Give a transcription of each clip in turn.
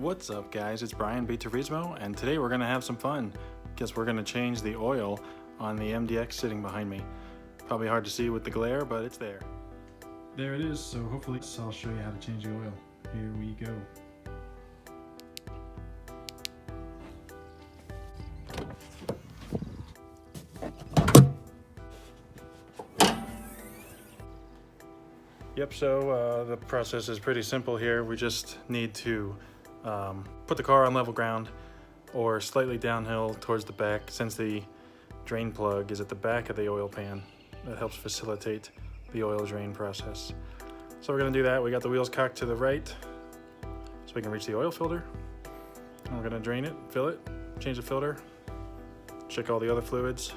What's up guys, it's Brian Turismo, and today we're gonna have some fun. Guess we're gonna change the oil on the MDX sitting behind me. Probably hard to see with the glare, but it's there. There it is, so hopefully I'll show you how to change the oil. Here we go. Yep, so the process is pretty simple here. We just need to put the car on level ground or slightly downhill towards the back, since the drain plug is at the back of the oil pan. That helps facilitate the oil drain process. So we're gonna do that. We got the wheels cocked to the right so we can reach the oil filter. And we're gonna drain it, fill it, change the filter, check all the other fluids,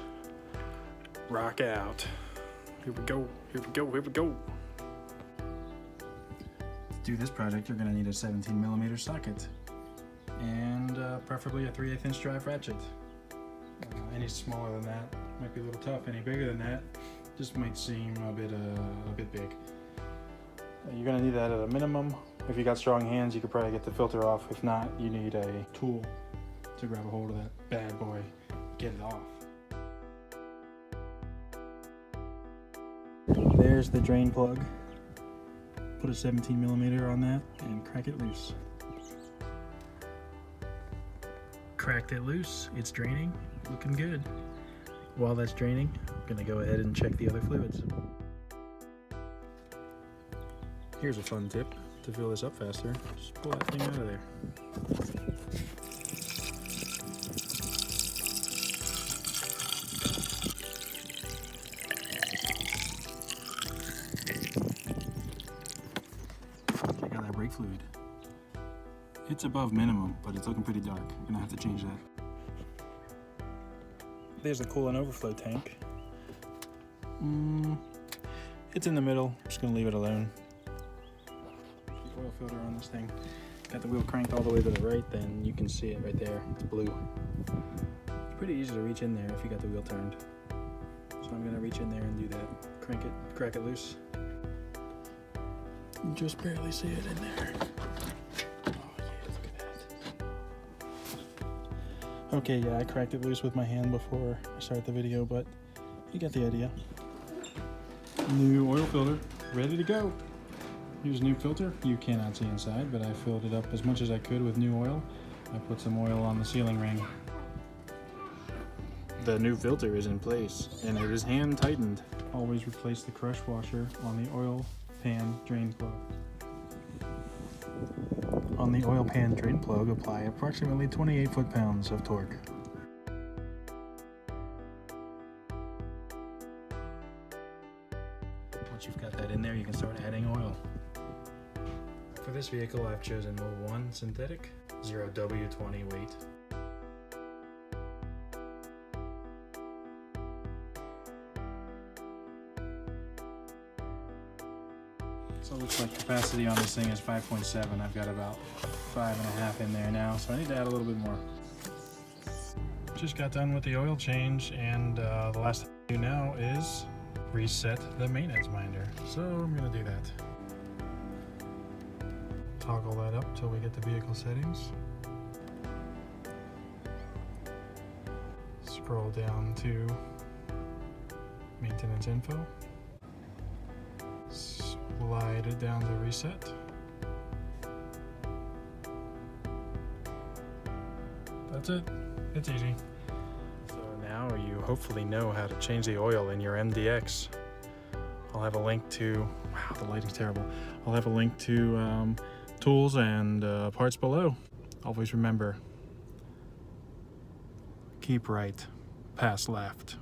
rock out. Here we go, here we go, here we go. To do this project, you're going to need a 17mm socket and preferably a 3/8 inch drive ratchet. Any smaller than that might be a little tough. Any bigger than that just might seem a bit big. You're going to need that at a minimum. If you got strong hands, you could probably get the filter off. If not, you need a tool to grab a hold of that bad boy, get it off. There's the drain plug. Put a 17mm on that and crack it loose. Cracked it loose, it's draining, looking good. While that's draining, I'm gonna go ahead and check the other fluids. Here's a fun tip to fill this up faster. Just pull that thing out of there. Brake fluid. It's above minimum, but it's looking pretty dark. Gonna have to change that. There's the coolant overflow tank. It's in the middle. Just gonna leave it alone. The oil filter on this thing. Got the wheel cranked all the way to the right, then you can see it right there. It's blue. It's pretty easy to reach in there if you got the wheel turned. So I'm gonna reach in there and do that. Crank it, crack it loose. You just barely see it in there. Oh yeah, look at that. Okay, yeah, I cracked it loose with my hand before I started the video, but you get the idea. New oil filter, ready to go. Here's a new filter. You cannot see inside, but I filled it up as much as I could with new oil. I put some oil on the sealing ring. The new filter is in place, and it is hand tightened. Always replace the crush washer on the oil pan drain plug. On the oil pan drain plug, apply approximately 28 foot-pounds of torque. Once you've got that in there, you can start adding oil. For this vehicle, I've chosen Mold 1 synthetic, 0W20 weight. So it looks like capacity on this thing is 5.7. I've got about 5.5 in there now, so I need to add a little bit more. Just got done with the oil change, and the last thing to do now is reset the maintenance minder. So I'm gonna do that. Toggle that up till we get the vehicle settings. Scroll down to maintenance info. Slide it down to reset. That's it. It's easy. So now you hopefully know how to change the oil in your MDX. I'll have a link to, wow, the lighting's terrible. I'll have a link to tools and parts below. Always remember, keep right, pass left.